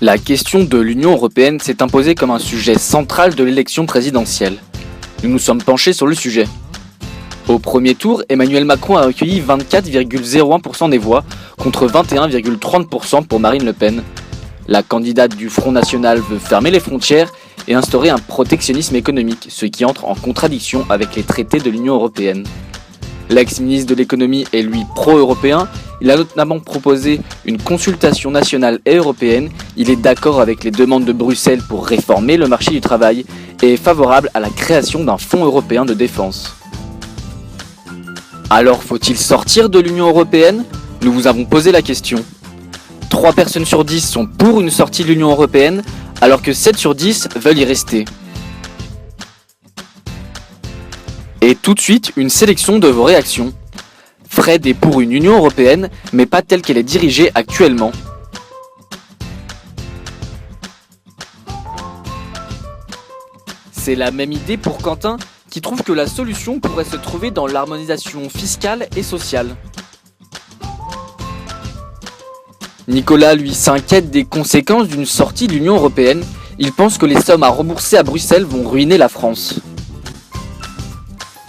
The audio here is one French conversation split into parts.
La question de l'Union européenne s'est imposée comme un sujet central de l'élection présidentielle. Nous nous sommes penchés sur le sujet. Au premier tour, Emmanuel Macron a recueilli 24,01% des voix contre 21,30% pour Marine Le Pen. La candidate du Front National veut fermer les frontières et instaurer un protectionnisme économique, ce qui entre en contradiction avec les traités de l'Union européenne. L'ex-ministre de l'économie est lui pro-européen. Il a notamment proposé une consultation nationale et européenne. Il est d'accord avec les demandes de Bruxelles pour réformer le marché du travail et est favorable à la création d'un fonds européen de défense. Alors faut-il sortir de l'Union européenne ? Nous vous avons posé la question. 3 personnes sur 10 sont pour une sortie de l'Union européenne, alors que 7 sur 10 veulent y rester. Et tout de suite, une sélection de vos réactions. Fred est pour une Union européenne, mais pas telle qu'elle est dirigée actuellement. C'est la même idée pour Quentin, qui trouve que la solution pourrait se trouver dans l'harmonisation fiscale et sociale. Nicolas, lui, s'inquiète des conséquences d'une sortie de l'Union européenne. Il pense que les sommes à rembourser à Bruxelles vont ruiner la France.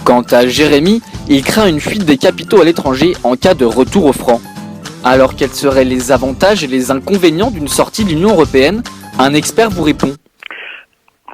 Quant à Jérémy, il craint une fuite des capitaux à l'étranger en cas de retour au franc. Alors quels seraient les avantages et les inconvénients d'une sortie de l'Union européenne ? Un expert vous répond.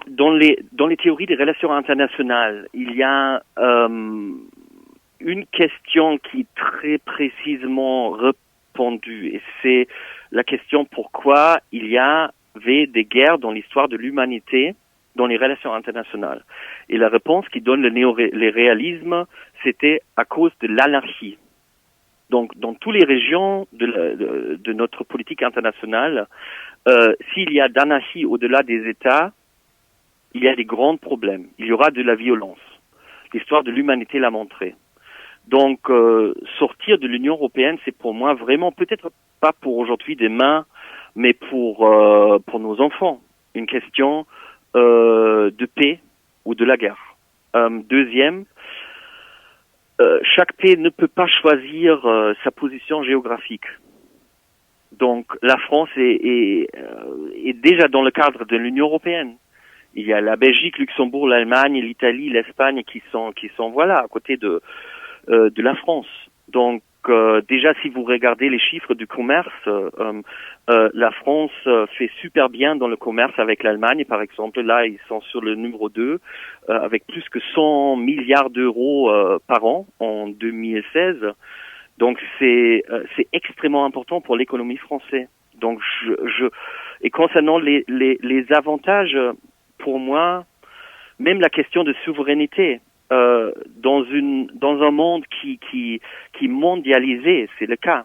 Dans les théories des relations internationales, il y a une question qui est très précisément répondue, et c'est la question pourquoi il y avait des guerres dans l'histoire de l'humanité dans les relations internationales. Et la réponse qui donne le réalisme, c'était à cause de l'anarchie. Donc, dans toutes les régions de notre politique internationale, s'il y a d'anarchie au-delà des États, il y a des grands problèmes. Il y aura de la violence. L'histoire de l'humanité l'a montré. Donc, sortir de l'Union européenne, c'est pour moi vraiment, peut-être pas pour aujourd'hui, demain, mais pour nos enfants, une question de paix ou de la guerre. Deuxième, chaque pays ne peut pas choisir sa position géographique. Donc, la France est déjà dans le cadre de l'Union européenne. Il y a la Belgique, Luxembourg, l'Allemagne, l'Italie, l'Espagne qui sont voilà à côté de la France. Donc déjà si vous regardez les chiffres du commerce, la France fait super bien dans le commerce avec l'Allemagne par exemple. Là ils sont sur le numéro 2 avec plus que 100 milliards d'euros par an en 2016. Donc c'est extrêmement important pour l'économie française. Donc et concernant les avantages, pour moi, même la question de souveraineté dans un monde qui mondialisé, c'est le cas.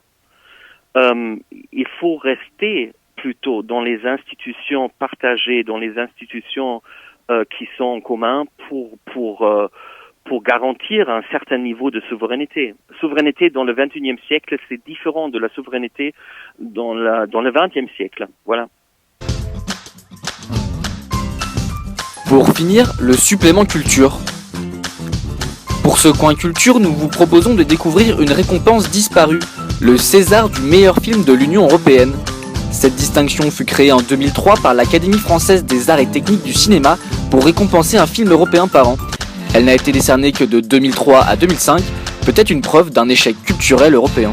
Il faut rester plutôt dans les institutions partagées, dans les institutions qui sont en commun pour garantir un certain niveau de souveraineté. Souveraineté dans le XXIe siècle, c'est différent de la souveraineté dans le XXe siècle. Voilà. Pour finir, le supplément culture. Pour ce coin culture, nous vous proposons de découvrir une récompense disparue, le César du meilleur film de l'Union européenne. Cette distinction fut créée en 2003 par l'Académie française des arts et techniques du cinéma pour récompenser un film européen par an. Elle n'a été décernée que de 2003 à 2005, peut-être une preuve d'un échec culturel européen.